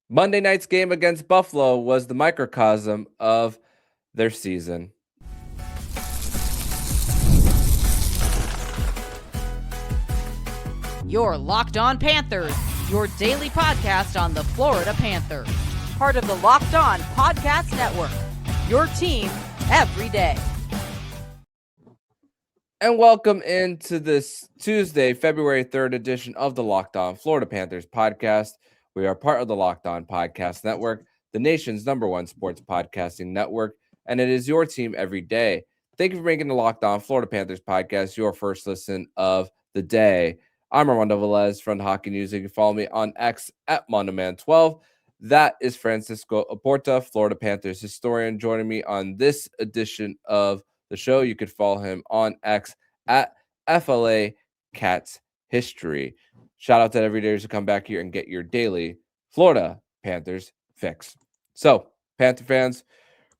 Monday night's game against Buffalo was the microcosm of their season. You're Locked On Panthers, your daily podcast on the Florida Panthers. Part of the Locked On Podcast Network, your team every day. And welcome into this Tuesday, February 3rd edition of the Locked On Florida Panthers podcast. We are part of the Locked On Podcast Network, the nation's #1 sports podcasting network, and it is your team every day. Thank you for making the Locked On Florida Panthers podcast your first listen of the day. I'm Armando Velez from Hockey News. You can follow me on X at MondoMan12. That is Francisco Oporta, Florida Panthers historian, joining me on this edition of the show. You could follow him on X at FLA Cats History. Shout out to everydayers who come back here and get your daily Florida Panthers fix. So, Panther fans,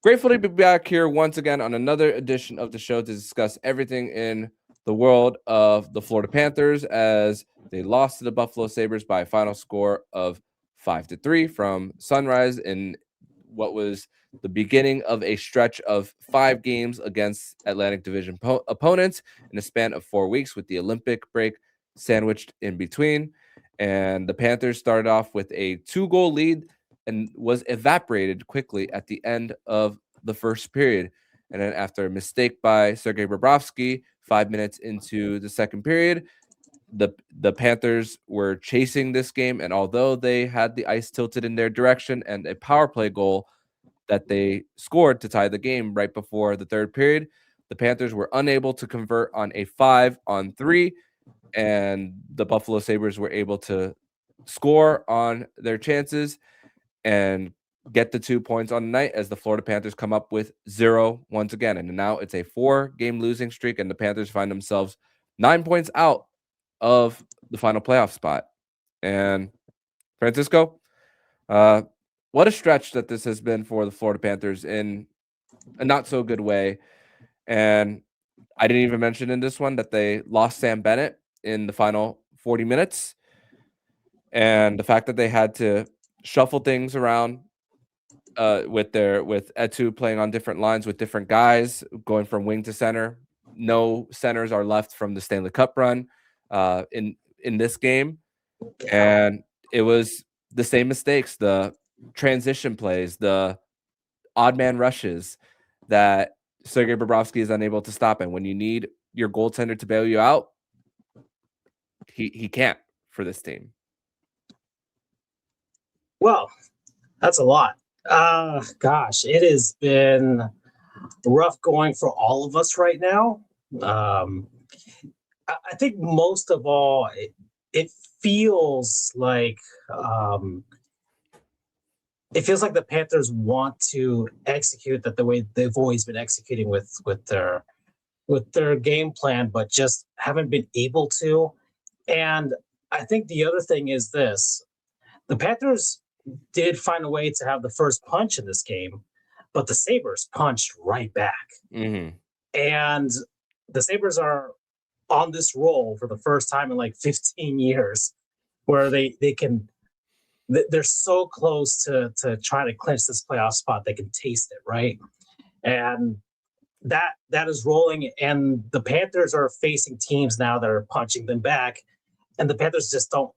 grateful to be back here once again on another edition of the show to discuss everything in the world of the Florida Panthers as they lost to the Buffalo Sabres by a final score of 5-3 from Sunrise in what was the beginning of a stretch of 5 games against Atlantic Division opponents in a span of 4 weeks, with the Olympic break sandwiched in between. And the Panthers started off with a 2-goal lead and was evaporated quickly at the end of the first period. And then after a mistake by Sergei Bobrovsky 5 minutes into the second period, the Panthers were chasing this game, and although they had the ice tilted in their direction and a power play goal that they scored to tie the game right before the third period, the Panthers were unable to convert on a 5-on-3, and the Buffalo Sabres were able to score on their chances and get the 2 points on the night as the Florida Panthers come up with 0 once again. And now it's a 4-game losing streak, and the Panthers find themselves 9 points out of the final playoff spot. And Francisco, what a stretch that this has been for the Florida Panthers in a not so good way. And I didn't even mention in this one that they lost Sam Bennett in the final 40 minutes. And the fact that they had to shuffle things around with Etu playing on different lines with different guys, going from wing to center. No centers are left from the Stanley Cup run in this game. And it was the same mistakes, the transition plays, the odd man rushes that Sergei Bobrovsky is unable to stop. And when you need your goaltender to bail you out, he can't for this team. Well, that's a lot. Gosh, it has been rough going for all of us right now. I think most of all, it feels like the Panthers want to execute that the way they've always been executing with their game plan, but just haven't been able to. And I think the other thing is this: the Panthers did find a way to have the first punch in this game, but the Sabres punched right back. Mm-hmm. And the Sabres are on this roll for the first time in like 15 years where they're so close to trying to clinch this playoff spot. They can taste it, right? And that is rolling, and the Panthers are facing teams now that are punching them back, and the Panthers just don't.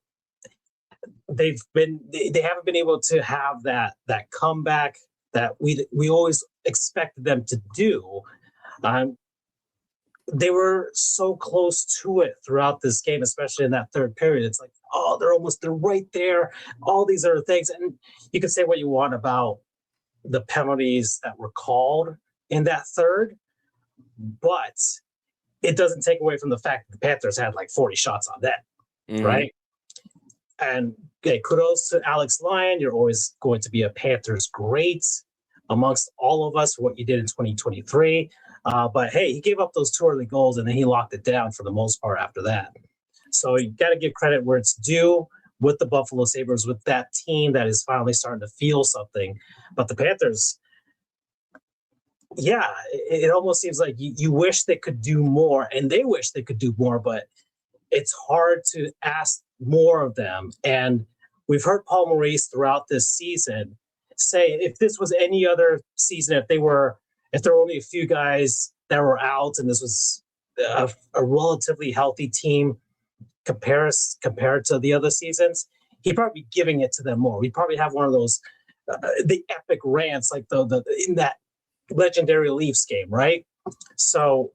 They haven't been able to have that comeback that we always expected them to do. They were so close to it throughout this game, especially in that third period. It's like, oh, they're right there. All these other things, and you can say what you want about the penalties that were called in that third, but it doesn't take away from the fact that the Panthers had like 40 shots on net, right? And kudos to Alex Lyon. You're always going to be a Panthers great amongst all of us for what you did in 2023. But hey, he gave up those 2 early goals, and then he locked it down for the most part after that. So you got to give credit where it's due with the Buffalo Sabres, with that team that is finally starting to feel something. But the Panthers, yeah, it almost seems like you wish they could do more, and they wish they could do more, but it's hard to ask more of them. And we've heard Paul Maurice throughout this season say if this was any other season, if there were only a few guys that were out and this was a relatively healthy team compared to the other seasons, he'd probably be giving it to them more. We'd probably have one of those the epic rants like the in that legendary Leafs game, right? So,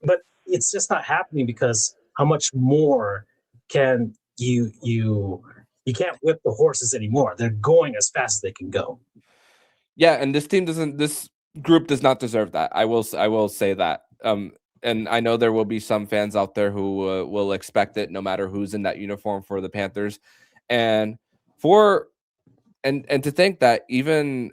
but it's just not happening because how much more can you can't whip the horses anymore. They're going as fast as they can go. Yeah, and this group does not deserve that. I will say that. And I know there will be some fans out there who will expect it no matter who's in that uniform for the Panthers. And to think that even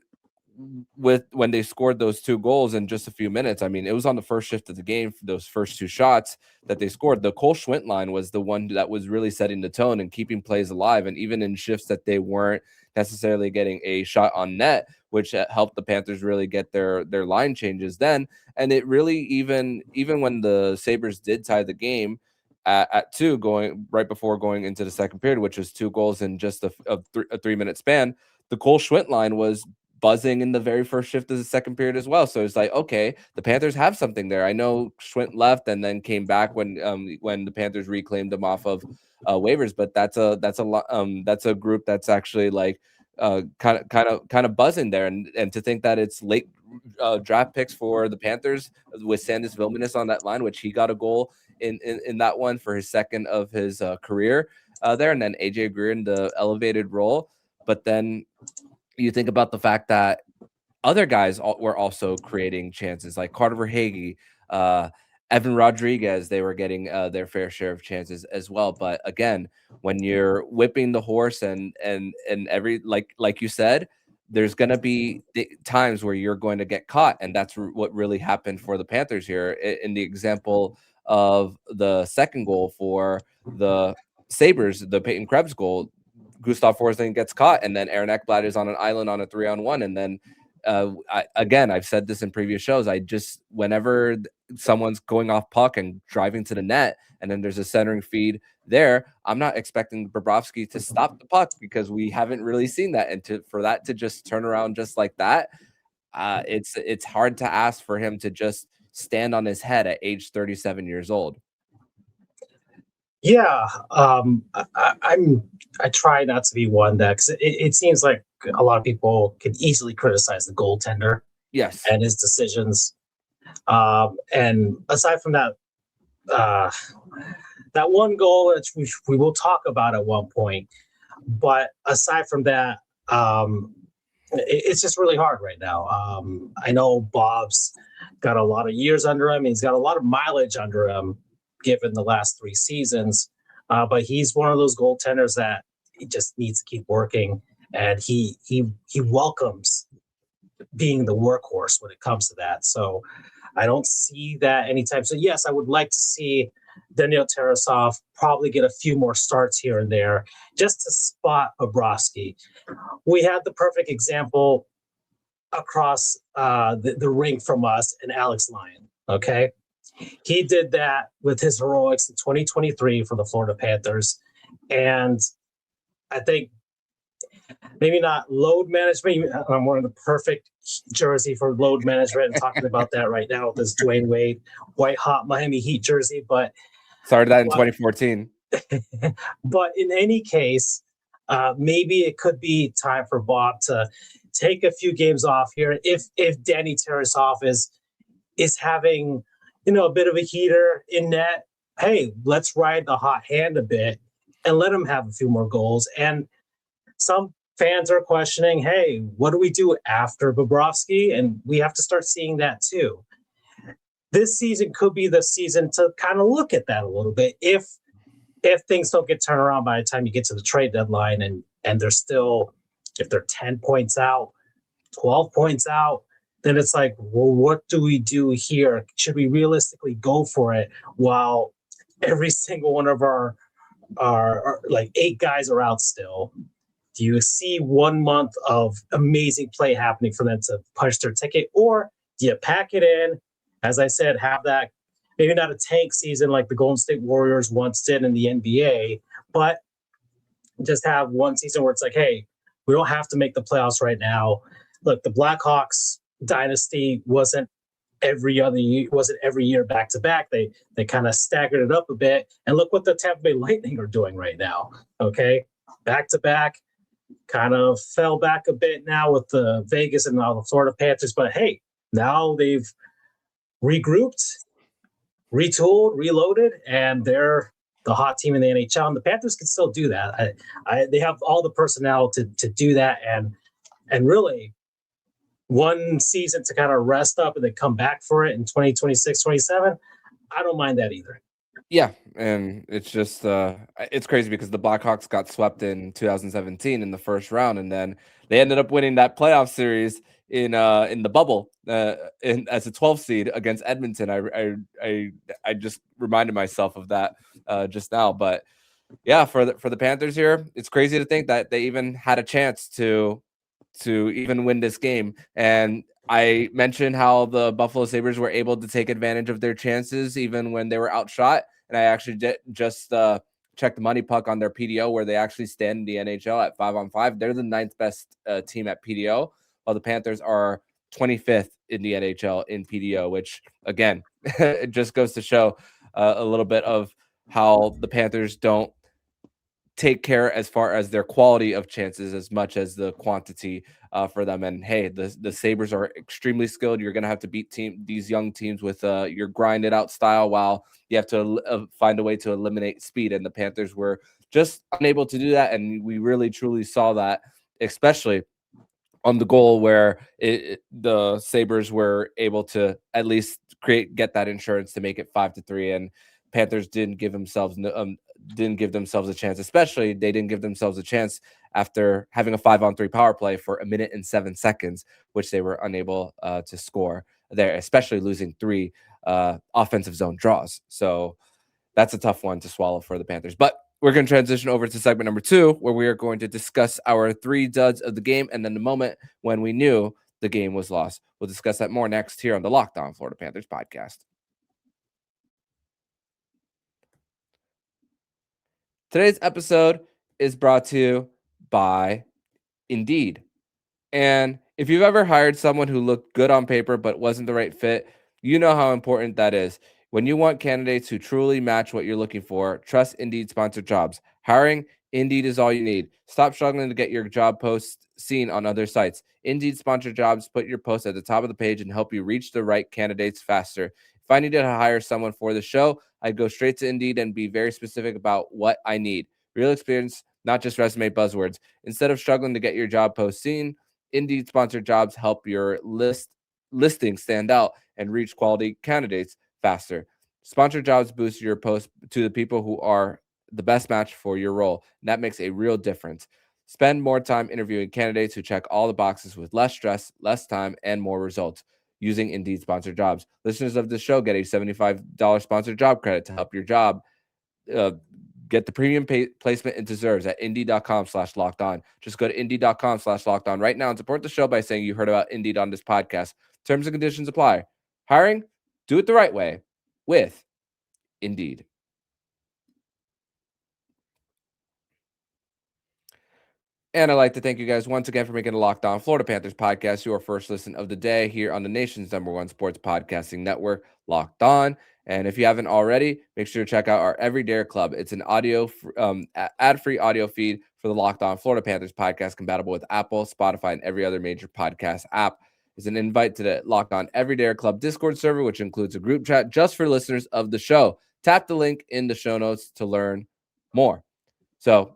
with when they scored those 2 goals in just a few minutes, I mean, it was on the first shift of the game, those first 2 shots that they scored. The Cole Schwint line was the one that was really setting the tone and keeping plays alive. And even in shifts that they weren't necessarily getting a shot on net, which helped the Panthers really get their line changes then. And it really, even when the Sabres did tie the game at 2 going right before going into the second period, which was 2 goals in just a 3-minute span, the Cole Schwint line was buzzing in the very first shift of the second period as well. So it's like, okay, the Panthers have something there. I know Schwint left and then came back when the Panthers reclaimed him off of waivers, but that's a group that's actually like kind of buzzing there. And to think that it's late draft picks for the Panthers with Sandis Vilmanis on that line, which he got a goal in that one for his second of his career there, and then AJ Greer in the elevated role. But then you think about the fact that other guys were also creating chances, like Carter Verhaeghe, Evan Rodriguez. They were getting their fair share of chances as well. But again, when you're whipping the horse and every like you said, there's going to be times where you're going to get caught, and that's what really happened for the Panthers here. In the example of the second goal for the Sabres, the Peyton Krebs goal, Gustav Forsling gets caught, and then Aaron Ekblad is on an island on a 3-on-1. And then I've said this in previous shows, whenever someone's going off puck and driving to the net, and then there's a centering feed there, I'm not expecting Bobrovsky to stop the puck because we haven't really seen that. And for that to just turn around just like that, it's hard to ask for him to just stand on his head at age 37 years old. Yeah, I try not to be one that, because it seems like a lot of people can easily criticize the goaltender, yes, and his decisions. And aside from that, that one goal, which we will talk about at one point, but aside from that, it's just really hard right now. I know Bob's got a lot of years under him. He's got a lot of mileage under him, given the last 3 seasons. But he's one of those goaltenders that he just needs to keep working, and he welcomes being the workhorse when it comes to that. So I don't see that anytime. So yes, I would like to see Daniil Tarasov probably get a few more starts here and there just to spot Bobrovsky. We had the perfect example across the rink from us and Alex Lyon. Okay. He did that with his heroics in 2023 for the Florida Panthers. And I think maybe not load management. I'm wearing the perfect jersey for load management and talking about that right now with this Dwayne Wade white hot Miami Heat jersey. But started that in 2014. But in any case, maybe it could be time for Bob to take a few games off here. If Danny Tarasov is having a bit of a heater in net, hey, let's ride the hot hand a bit and let him have a few more goals. And some fans are questioning, hey, what do we do after Bobrovsky? And we have to start seeing that too. This season could be the season to kind of look at that a little bit. If things don't get turned around by the time you get to the trade deadline and they're still, if they're 10 points out, 12 points out, then it's like, well, what do we do here? Should we realistically go for it while every single one of our like 8 guys are out still? Do you see 1 month of amazing play happening for them to punch their ticket? Or do you pack it in, as I said, have that, maybe not a tank season like the Golden State Warriors once did in the NBA, but just have one season where it's like, hey, we don't have to make the playoffs right now. Look, the Blackhawks dynasty wasn't every year back to back. They kind of staggered it up a bit. And look what the Tampa Bay Lightning are doing right now. Okay. Back to back, kind of fell back a bit now with the Vegas and now the Florida Panthers. But hey, now they've regrouped, retooled, reloaded, and they're the hot team in the NHL. And the Panthers can still do that. They have all the personnel to do that, and really one season to kind of rest up and then come back for it in 2026, 27. I don't mind that either. Yeah, and it's just it's crazy because the Blackhawks got swept in 2017 in the first round, and then they ended up winning that playoff series in the bubble as a 12 seed against Edmonton. I just reminded myself of that just now, but yeah, for the Panthers here, it's crazy to think that they even had a chance to even win this game. And I mentioned how the Buffalo Sabres were able to take advantage of their chances even when they were outshot. And I actually just checked the money puck on their PDO, where they actually stand in the NHL at 5-on-5. They're the 9th best team at PDO, while the Panthers are 25th in the NHL in PDO, which again, it just goes to show a little bit of how the Panthers don't take care as far as their quality of chances as much as the quantity for them. And hey, the Sabres are extremely skilled. You're going to have to beat these young teams with your grinded out style, while you have to find a way to eliminate speed. And the Panthers were just unable to do that. And we really, truly saw that, especially on the goal where the Sabres were able to at least get that insurance to make it 5-3. And Panthers didn't give themselves a chance. Especially they didn't give themselves a chance after having a 5-on-3 power play for 1 minute and 7 seconds, which they were unable to score there, especially losing 3 offensive zone draws. So that's a tough one to swallow for the Panthers. But we're going to transition over to segment number 2, where we are going to discuss our 3 duds of the game and then the moment when we knew the game was lost. We'll discuss that more next here on the Locked On Florida Panthers podcast. Today's episode is brought to you by Indeed. And if you've ever hired someone who looked good on paper but wasn't the right fit, you know how important that is. When you want candidates who truly match what you're looking for, trust Indeed sponsored jobs. Hiring Indeed is all you need. Stop struggling to get your job posts seen on other sites. Indeed sponsored jobs put your post at the top of the page and help you reach the right candidates faster. If I needed to hire someone for the show, I'd go straight to Indeed and be very specific about what I need. Real experience, not just resume buzzwords. Instead of struggling to get your job post seen, Indeed sponsored jobs help your listings stand out and reach quality candidates faster. Sponsored jobs boost your post to the people who are the best match for your role. And that makes a real difference. Spend more time interviewing candidates who check all the boxes with less stress, less time, and more results using Indeed sponsored jobs. Listeners of this show get a $75 sponsored job credit to help your job get the premium placement it deserves at Indeed.com/locked on. Just go to Indeed.com/locked on right now and support the show by saying you heard about Indeed on this podcast. Terms and conditions apply. Hiring, do it the right way with Indeed. And I'd like to thank you guys once again for making the Locked On Florida Panthers podcast your first listen of the day here on the nation's #1 sports podcasting network, Locked On. And if you haven't already, make sure to check out our Everyday Club. It's an ad-free audio feed for the Locked On Florida Panthers podcast, compatible with Apple, Spotify, and every other major podcast app. It's an invite to the Locked On Everyday Club Discord server, which includes a group chat just for listeners of the show. Tap the link in the show notes to learn more. So,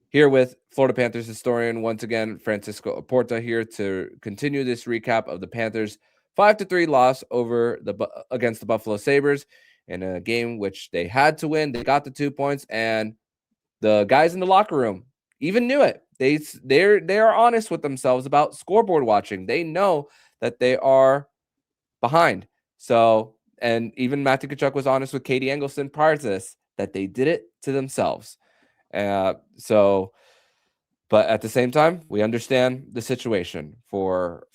here with Florida Panthers historian, once again, Francisco Oporta, here to continue this recap of the Panthers' 5-3 loss against the Buffalo Sabres in a game which they had to win. They got the 2 points, and the guys in the locker room even knew it. They are honest with themselves about scoreboard watching. They know that they are behind. So, and even Matthew Tkachuk was honest with Katie Engelson prior to this, that they did it to themselves. But at the same time, we understand the situation for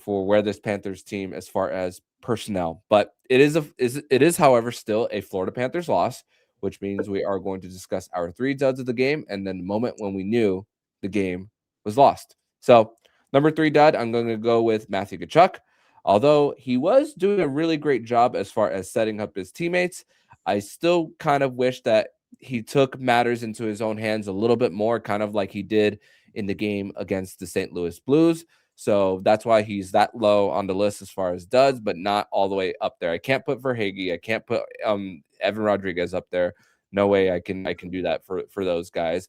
where this Panthers team as far as personnel. But it is, however, still a Florida Panthers loss, which means we are going to discuss our 3 duds of the game and then the moment when we knew the game was lost. So, number 3 dud, I'm going to go with Matthew Tkachuk. Although he was doing a really great job as far as setting up his teammates, I still kind of wish that he took matters into his own hands a little bit more, kind of like he did in the game against the St. Louis Blues. So that's why he's that low on the list as far as duds, but not all the way up there. I can't put Verhaeghe. I can't put Evan Rodriguez up there. No way I can do that for those guys.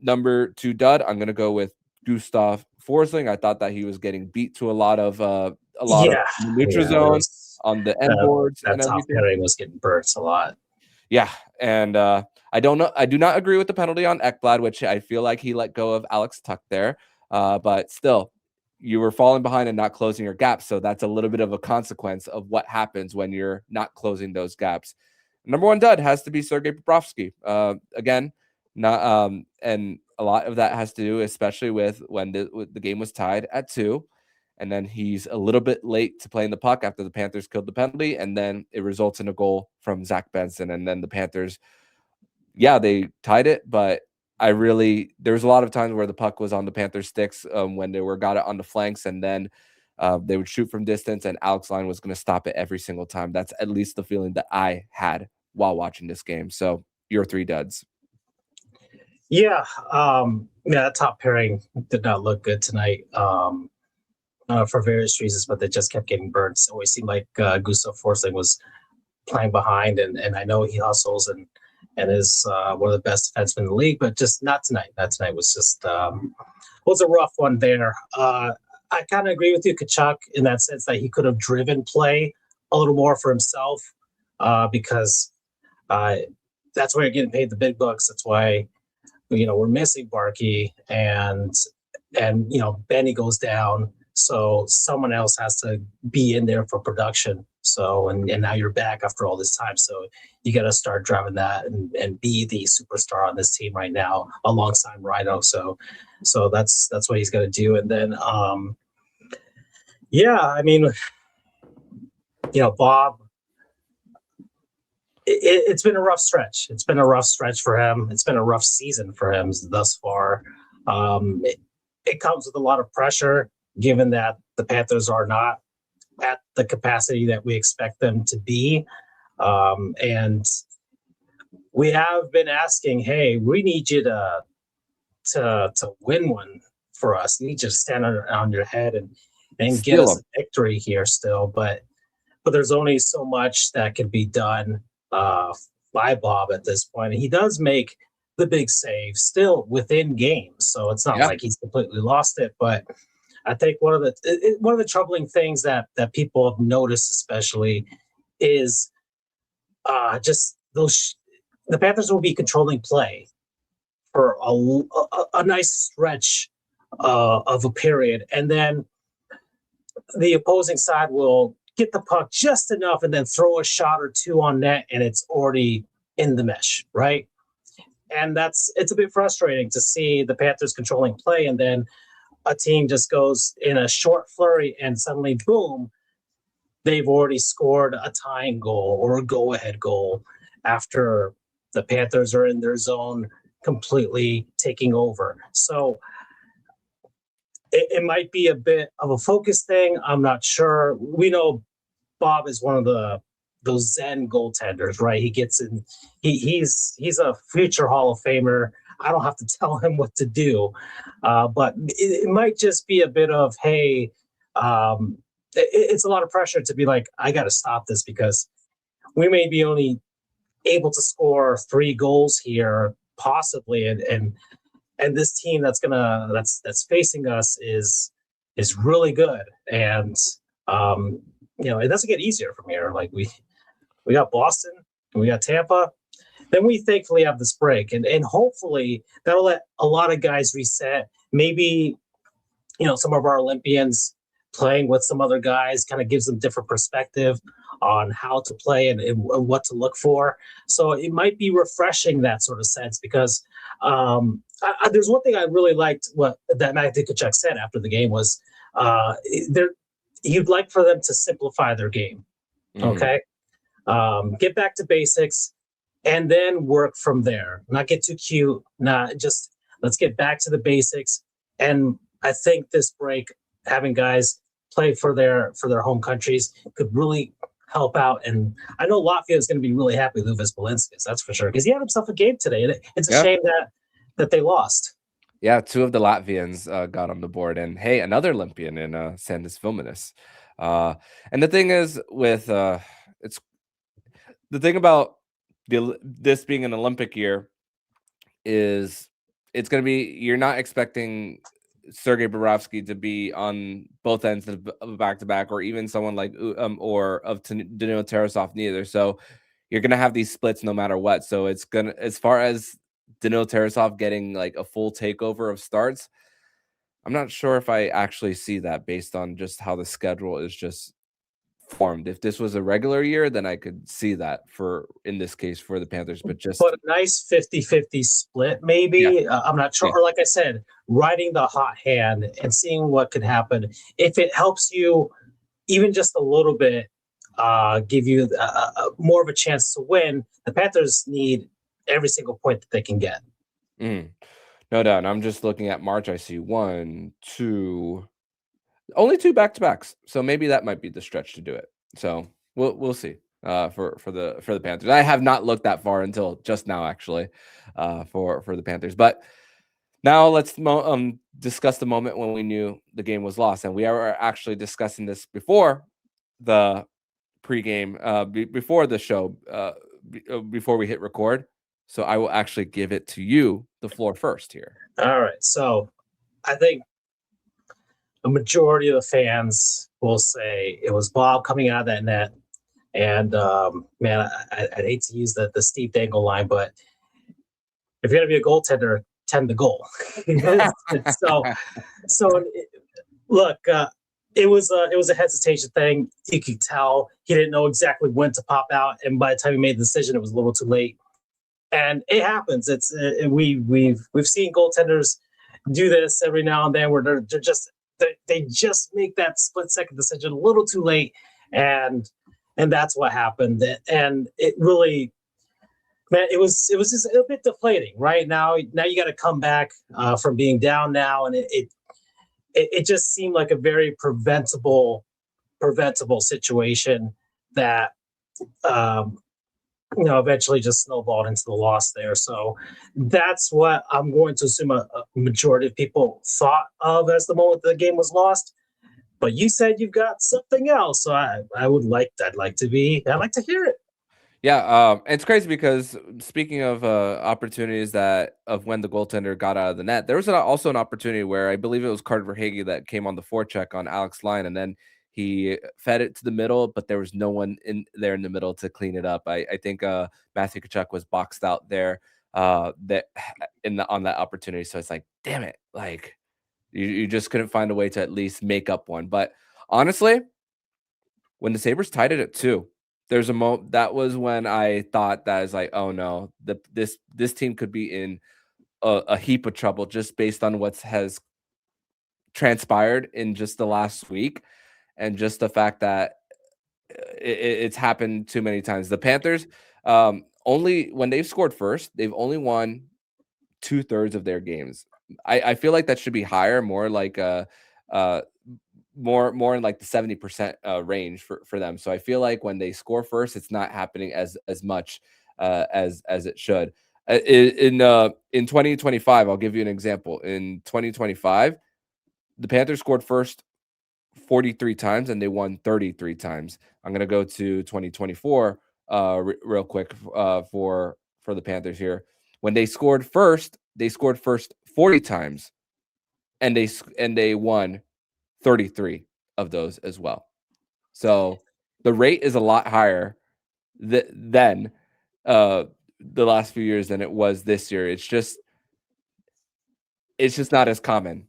Number 2 dud, I'm going to go with Gustav Forsling. I thought that he was getting beat to a lot of neutral zone on the end boards. That top pairing was getting burnt a lot. Yeah, and I do not agree with the penalty on Ekblad, which I feel like he let go of Alex Tuch there. But still, you were falling behind and not closing your gaps. So that's a little bit of a consequence of what happens when you're not closing those gaps. Number 1 dud has to be Sergei Bobrovsky. Again, not and a lot of that has to do, especially with when the game was tied at 2. And then he's a little bit late to playing the puck after the Panthers killed the penalty. And then it results in a goal from Zach Benson. And then the Panthers, they tied it. But there was a lot of times where the puck was on the Panthers sticks when they got it on the flanks. And then they would shoot from distance and Alex Line was going to stop it every single time. That's at least the feeling that I had while watching this game. So your 3 duds. Yeah. That top pairing did not look good tonight. For various reasons, but they just kept getting burned. So it seemed like Gustav Forsling was playing behind, and I know he hustles and is one of the best defensemen in the league, but just not tonight. Not tonight was just was a rough one there. I kind of agree with you, Tkachuk, in that sense that he could have driven play a little more for himself because that's why you're getting paid the big bucks. That's why we're missing Barkey and Benny goes down. So someone else has to be in there for production. So, and now you're back after all this time. So you got to start driving that and be the superstar on this team right now alongside Rhino. So that's what he's going to do. And then, Bob, it's been a rough stretch. It's been a rough stretch for him. It's been a rough season for him thus far. It comes with a lot of pressure, given that the Panthers are not at the capacity that we expect them to be. And we have been asking, hey, we need you to win one for us. We need you to stand on your head and get us a victory here still. But there's only so much that can be done by Bob at this point. And he does make the big save still within games. So it's not like he's completely lost it, but I think one of the troubling things that people have noticed, especially, is just those. The Panthers will be controlling play for a nice stretch of a period, and then the opposing side will get the puck just enough, and then throw a shot or two on net, and it's already in the mesh, right? And it's a bit frustrating to see the Panthers controlling play, and then a team just goes in a short flurry and suddenly, boom, they've already scored a tying goal or a go-ahead goal after the Panthers are in their zone completely taking over. So it might be a bit of a focus thing. I'm not sure. We know Bob is one of those Zen goaltenders, right? He gets in. He's a future Hall of Famer. I don't have to tell him what to do, but it might just be a bit of, hey, it's a lot of pressure to be like, I got to stop this because we may be only able to score 3 goals here, possibly, and this team that's facing us is really good, and it doesn't get easier from here. Like we got Boston, and we got Tampa. Then we thankfully have this break, and hopefully that'll let a lot of guys reset. Maybe, some of our Olympians playing with some other guys kind of gives them different perspective on how to play and what to look for. So it might be refreshing, that sort of sense, because there's one thing I really liked that Matthew Tkachuk said after the game was he'd like for them to simplify their game. Okay. Get back to basics. and then work from there. Not get too cute. Not just let's get back to the basics. And I think this break, having guys play for their home countries, could really help out. And I know Latvia is going to be really happy with Luvis Balinskis, that's for sure, because he had himself a game today. And it's a shame that they lost. Yeah, 2 of the Latvians got on the board, and hey, another Olympian in Sandis Vilmanis. And the thing is, with it's the thing about this being an Olympic year is it's going to be, you're not expecting Sergei Bobrovsky to be on both ends of back-to-back, or even someone like or of Danilo Tarasov neither. So you're going to have these splits no matter what. So it's going to, as far as Danilo Tarasov getting like a full takeover of starts, I'm not sure if I actually see that based on just how the schedule is just formed. If this was a regular year, then I could see that for, in this case, for the Panthers, but a nice 50-50 split, maybe. Yeah. I'm not sure. Or like I said, riding the hot hand and seeing what could happen. If it helps you even just a little bit, give you more of a chance to win, the Panthers need every single point that they can get. No doubt. And I'm just looking at March. I see only 2 back-to-backs. So maybe that might be the stretch to do it. So we'll see for the Panthers. I have not looked that far until just now, actually, for the Panthers. But now let's discuss the moment when we knew the game was lost. And we are actually discussing this before the pregame, before the show, before we hit record. So I will actually give it to you, the floor first here. All right. So I think a majority of the fans will say it was Bob coming out of that net. And man, I'd hate to use the Steve Dangle line, but if you're going to be a goaltender, tend the goal. so look, it was a hesitation thing. You could tell he didn't know exactly when to pop out, and by the time he made the decision, it was a little too late. And it happens. It's we've seen goaltenders do this every now and then, where they just make that split second decision a little too late, and that's what happened. And it really, man, it was just a bit deflating. Right now you got to come back from being down now, and it just seemed like a very preventable situation that eventually just snowballed into the loss there. So that's what I'm going to assume a majority of people thought of as the moment the game was lost. But you said you've got something else, so I'd like to hear it. Yeah, it's crazy because speaking of opportunities of when the goaltender got out of the net, there was also an opportunity where I believe it was Carter Verhaeghe that came on the forecheck on Alex Line, and then he fed it to the middle, but there was no one in the middle to clean it up. I think Matthew Tkachuk was boxed out there on that opportunity. So it's like, damn it, like you just couldn't find a way to at least make up one. But honestly, when the Sabres tied it at 2, there's that was when I thought that is like, oh no, this team could be in a heap of trouble just based on what has transpired in just the last week. And just the fact that it's happened too many times. The Panthers, only when they've scored first, they've only won 2/3 of their games. I feel like that should be higher, more like more in like the 70% range for them. So I feel like when they score first, it's not happening as much as it should. In 2025, I'll give you an example. In 2025, the Panthers scored first 43 times and they won 33 times. I'm going to go to 2024 real quick for the Panthers here. When they scored first 40 times and they won 33 of those as well. So the rate is a lot higher than the last few years than it was this year. It's just not as common.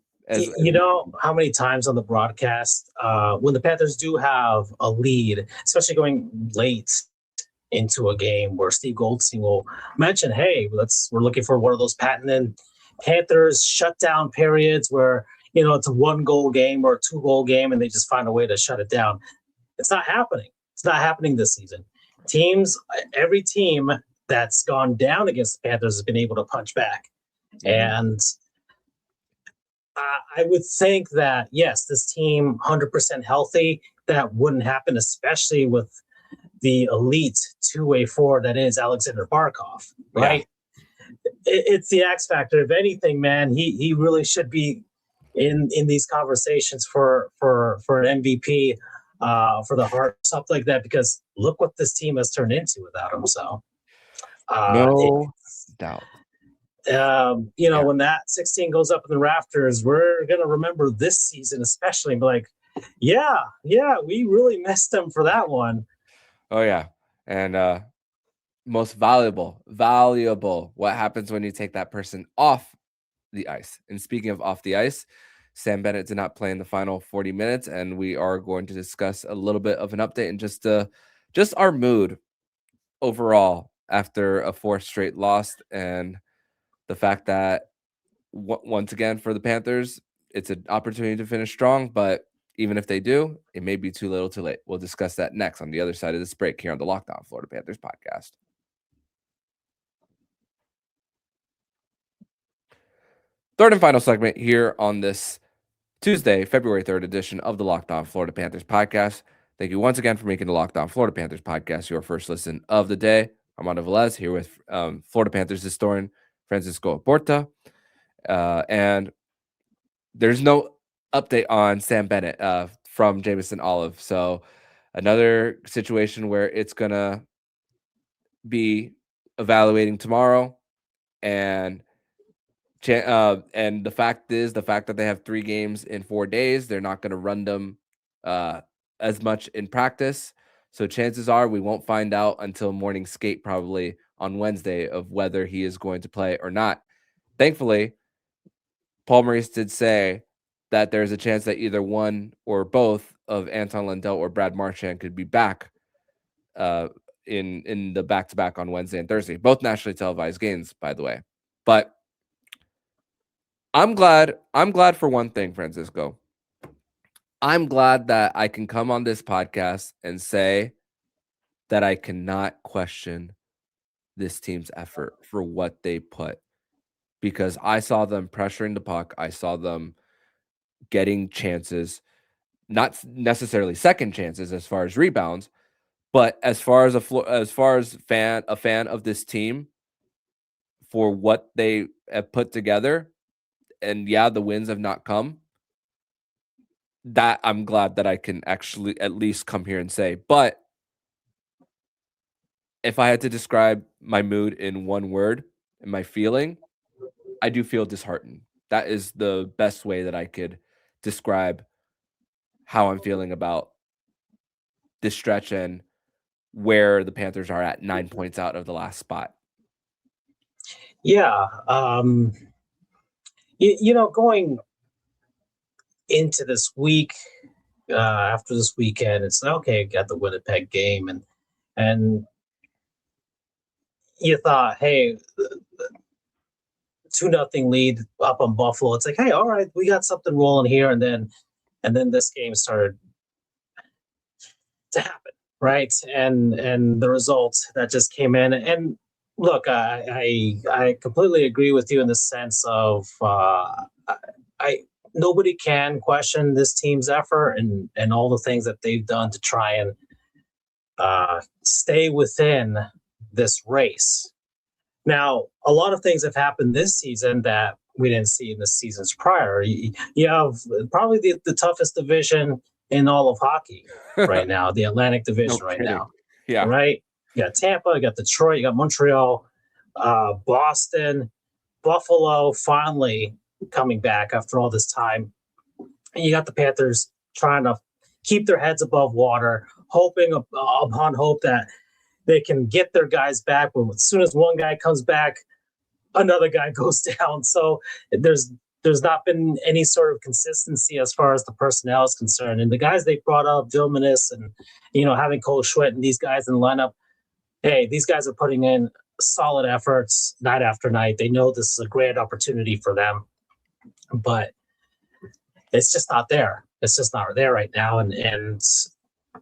You know how many times on the broadcast, when the Panthers do have a lead, especially going late into a game, where Steve Goldstein will mention, "Hey, we're looking for one of those patented Panthers shutdown periods where it's a 1-goal game or a 2-goal game, and they just find a way to shut it down." It's not happening. It's not happening this season. Every team that's gone down against the Panthers has been able to punch back. And I would think that, yes, this team 100% healthy, that wouldn't happen, especially with the elite two-way forward that is Alexander Barkov, right? It's the X factor. If anything, man, he really should be in these conversations for an MVP, for the Hart, stuff like that, because look what this team has turned into without him. So no doubt. When that 16 goes up in the rafters, we're gonna remember this season especially and be like, yeah, we really missed him for that one. Oh yeah. And most valuable. What happens when you take that person off the ice? And speaking of off the ice, Sam Bennett did not play in the final 40 minutes, and we are going to discuss a little bit of an update and just our mood overall after a fourth straight loss, and the fact that once again for the Panthers, it's an opportunity to finish strong, but even if they do, it may be too little too late. We'll discuss that next on the other side of this break here on the Locked On Florida Panthers podcast. Third and final segment here on this Tuesday, February 3rd edition of the Locked On Florida Panthers podcast. Thank you once again for making the Locked On Florida Panthers podcast your first listen of the day. Armando Velez here with Florida Panthers historian Francisco Oporta. And there's no update on Sam Bennett from Jameson Olive. So another situation where it's going to be evaluating tomorrow. And the fact that they have 3 games in 4 days, they're not going to run them as much in practice. So chances are we won't find out until morning skate probably on Wednesday of whether he is going to play or not. Thankfully, Paul Maurice did say that there's a chance that either one or both of Anton Lundell or Brad Marchand could be back in the back-to-back on Wednesday and Thursday. Both nationally televised games, by the way. But I'm glad for one thing, Francisco. I'm glad that I can come on this podcast and say that I cannot question this team's effort for what they put, because I saw them pressuring the puck. I saw them getting chances, not necessarily second chances as far as rebounds, but as far as a fan of this team for what they have put together. And yeah, the wins have not come. That I'm glad that I can actually at least come here and say. But if I had to describe my mood in one word and my feeling, I do feel disheartened. That is the best way that I could describe how I'm feeling about this stretch and where the Panthers are at 9 points out of the last spot. Yeah. Going into this week, after this weekend, it's okay, got the Winnipeg game, and you thought, hey, 2-0 lead up on Buffalo. It's like, hey, all right, we got something rolling here, and then this game started to happen, right? And the results that just came in, and look, I completely agree with you in the sense of nobody can question this team's effort and all the things that they've done to try and stay within this race. Now, a lot of things have happened this season that we didn't see in the seasons prior. You have probably the toughest division in all of hockey right now, the Atlantic Division right now. Yeah. Right? You got Tampa, you got Detroit, you got Montreal, Boston, Buffalo finally coming back after all this time. And you got the Panthers trying to keep their heads above water, hoping upon hope that they can get their guys back. But as soon as one guy comes back, another guy goes down. So there's not been any sort of consistency as far as the personnel is concerned. And the guys they brought up, Vilmanis and, having Cole Schwett and these guys in the lineup, hey, these guys are putting in solid efforts night after night. They know this is a great opportunity for them, but it's just not there. It's just not there right now. And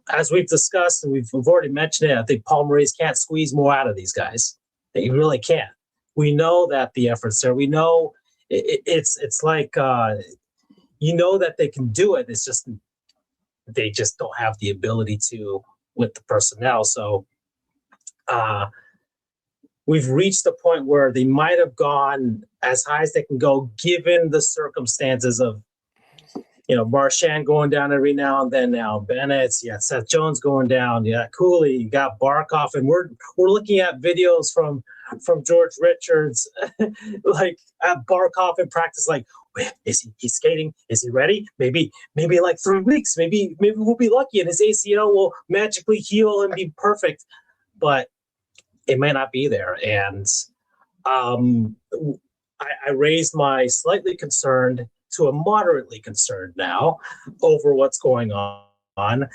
as we've discussed, and we've already mentioned it, I think Paul Maurice can't squeeze more out of these guys. You really can't. We know that the effort's there. We know it's like that they can do it. It's just they just don't have the ability to with the personnel. So we've reached the point where they might have gone as high as they can go, given the circumstances of Marchand going down every now and then. Now Bennett, Seth Jones going down, Cooley, you got Barkov, and we're looking at videos from George Richards, like at Barkov in practice, like, is he skating? Is he ready? Maybe in like 3 weeks. Maybe we'll be lucky and his ACL will magically heal and be perfect, but it may not be there. And I raised my slightly concerned to a moderately concerned now over what's going on.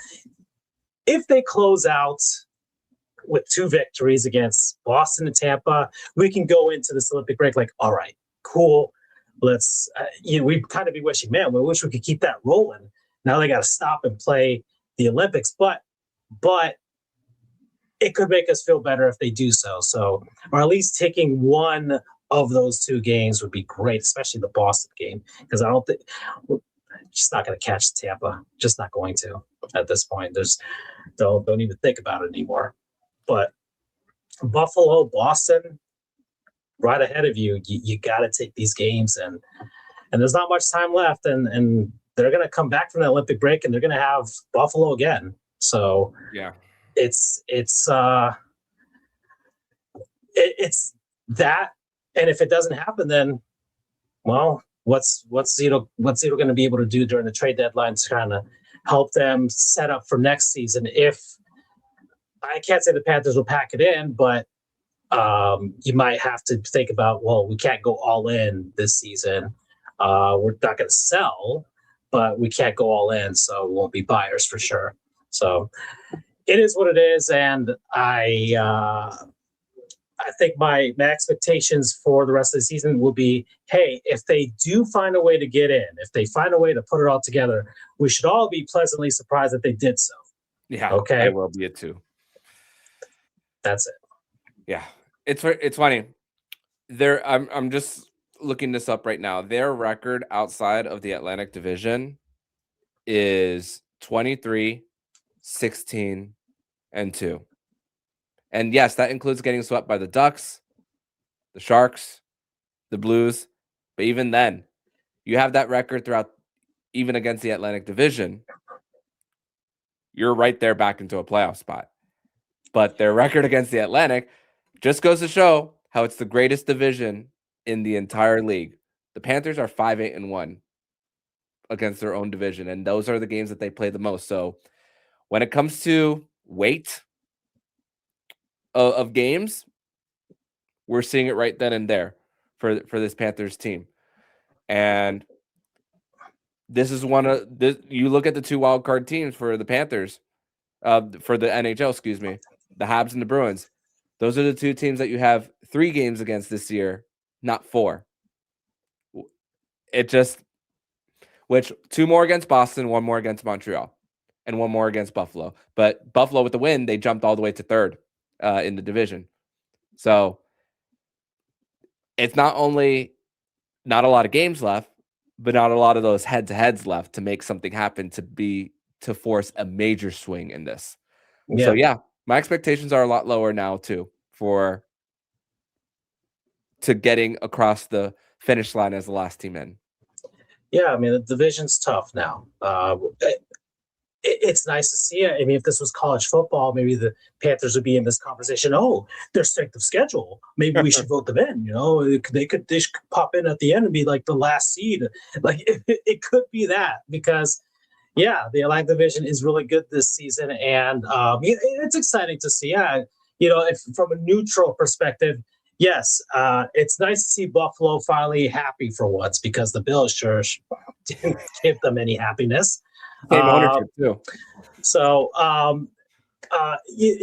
If they close out with 2 victories against Boston and Tampa, we can go into this Olympic break like, all right, cool. Let's, we'd kind of be wishing, man, we wish we could keep that rolling. Now they got to stop and play the Olympics, but it could make us feel better if they do so. So, or at least taking one of those 2 games would be great, especially the Boston game, because I don't think we're just not going to catch Tampa. Just not going to at this point. Don't even think about it anymore. But Buffalo, Boston, right ahead of you. You got to take these games, and there's not much time left, and they're going to come back from the Olympic break, and they're going to have Buffalo again. So yeah, it's that. And if it doesn't happen, then, well, what's Zito going to be able to do during the trade deadline to kind of help them set up for next season? If I can't say the Panthers will pack it in, but you might have to think about, well, we can't go all in this season. We're not going to sell, but we can't go all in, so we won't be buyers for sure. So it is what it is, and I think my expectations for the rest of the season will be, hey, if they do find a way to get in, if they find a way to put it all together, we should all be pleasantly surprised that they did so. Yeah, okay, I will be it too. That's it. Yeah, it's funny. I'm just looking this up right now. Their record outside of the Atlantic Division is 23, 16, and 2. And yes, that includes getting swept by the Ducks, the Sharks, the Blues. But even then, you have that record throughout, even against the Atlantic Division, you're right there back into a playoff spot. But their record against the Atlantic just goes to show how it's the greatest division in the entire league. The Panthers are 5-8-1 against their own division, and those are the games that they play the most. So when it comes to weight of games, we're seeing it right then and there for this Panthers team. And this is one of this. You look at the 2 wild card teams for the Panthers, for the NHL, excuse me, the Habs and the Bruins. Those are the 2 teams that you have 3 games against this year, not 4. It just, which 2 more against Boston, 1 more against Montreal, and 1 more against Buffalo. But Buffalo with the win, they jumped all the way to 3rd in the division. So it's not only not a lot of games left, but not a lot of those head-to-heads left to make something happen to force a major swing in this. Yeah. So yeah, my expectations are a lot lower now too to getting across the finish line as the last team in. Yeah, I mean, the division's tough now. It's nice to see it. I mean, if this was college football, maybe the Panthers would be in this conversation. Oh, their strength of schedule. Maybe we should vote them in. They should pop in at the end and be like the last seed. Like it could be that, because yeah, the Atlantic Division is really good this season, and it's exciting to see. Yeah, if from a neutral perspective, yes, it's nice to see Buffalo finally happy for once, because the Bills sure didn't give them any happiness. Ownership too. So,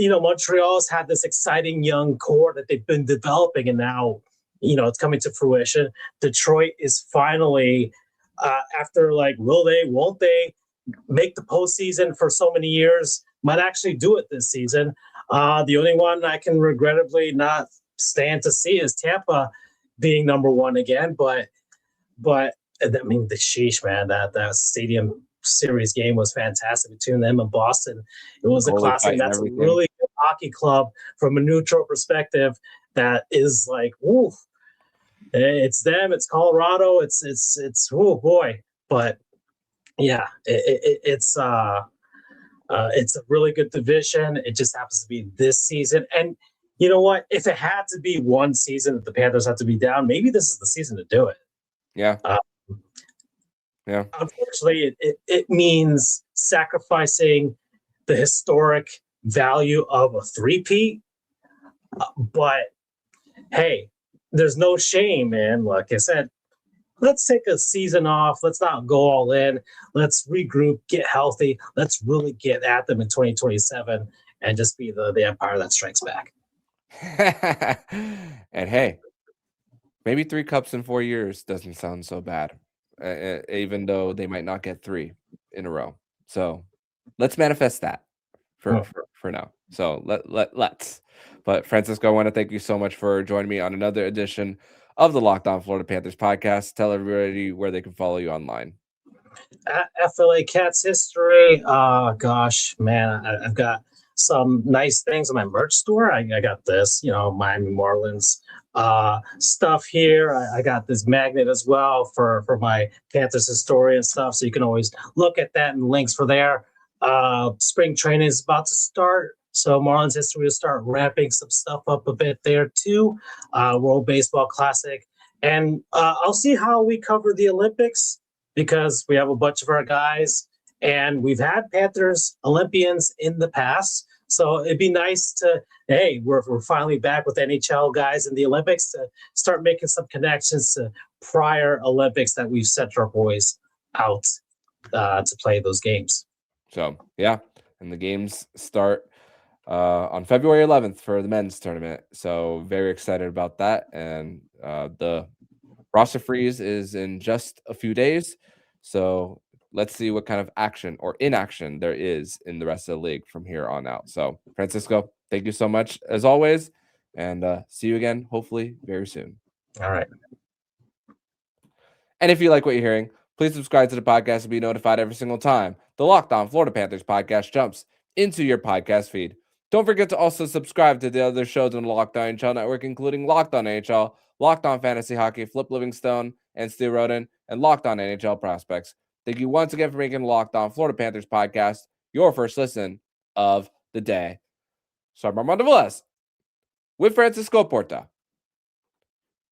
Montreal's had this exciting young core that they've been developing, and now, it's coming to fruition. Detroit is finally, after will they, won't they, make the postseason for so many years, might actually do it this season. The only one I can regrettably not stand to see is Tampa being number one again. But I mean, the sheesh, man, that Stadium Series game was fantastic between them and Boston. It was a Goalie classic. fight and That's a everything. really good hockey club from a neutral perspective. That is like, ooh, it's them, it's Colorado, it's oh boy. But yeah, it's a really good division. It just happens to be this season. And you know what? If it had to be one season that the Panthers have to be down, maybe this is the season to do it. Yeah. Yeah. Unfortunately, it means sacrificing the historic value of a three-peat. But hey, there's no shame, man. Like I said, let's take a season off. Let's not go all in. Let's regroup, get healthy. Let's really get at them in 2027 and just be the empire that strikes back. And hey, maybe 3 cups in 4 years doesn't sound so bad, even though they might not get 3 in a row. So let's manifest that for now. So let's. But Francisco, I want to thank you so much for joining me on another edition of the Locked On Florida Panthers podcast. Tell everybody where they can follow you online. FLA Cats history. Gosh, man, I've got some nice things in my merch store. I got this, Miami Marlins stuff here. I got this magnet as well for my Panthers historian stuff. So you can always look at that and links for there. Spring training is about to start. So Marlins history will start ramping some stuff up a bit there too. World Baseball Classic. And I'll see how we cover the Olympics because we have a bunch of our guys and we've had Panthers Olympians in the past. So it'd be nice to, hey, we're finally back with NHL guys in the Olympics to start making some connections to prior Olympics that we've sent our boys out to play those games. So, yeah. And the games start on February 11th for the men's tournament. So very excited about that. And the roster freeze is in just a few days. So let's see what kind of action or inaction there is in the rest of the league from here on out. So Francisco, thank you so much as always. And see you again, hopefully very soon. All right. And if you like what you're hearing, please subscribe to the podcast to be notified every single time the Locked On Florida Panthers podcast jumps into your podcast feed. Don't forget to also subscribe to the other shows on the Locked On NHL Network, including Locked On NHL, Locked On Fantasy Hockey, Flip Livingstone, and Stu Roden, and Locked On NHL Prospects. Thank you once again for making Locked On Florida Panthers podcast your first listen of the day. So I'm Armando Velez with Francisco Oporta.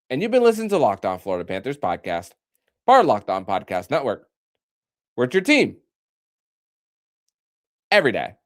And you've been listening to Locked On Florida Panthers podcast, part of Locked On Podcast Network. We're your team every day.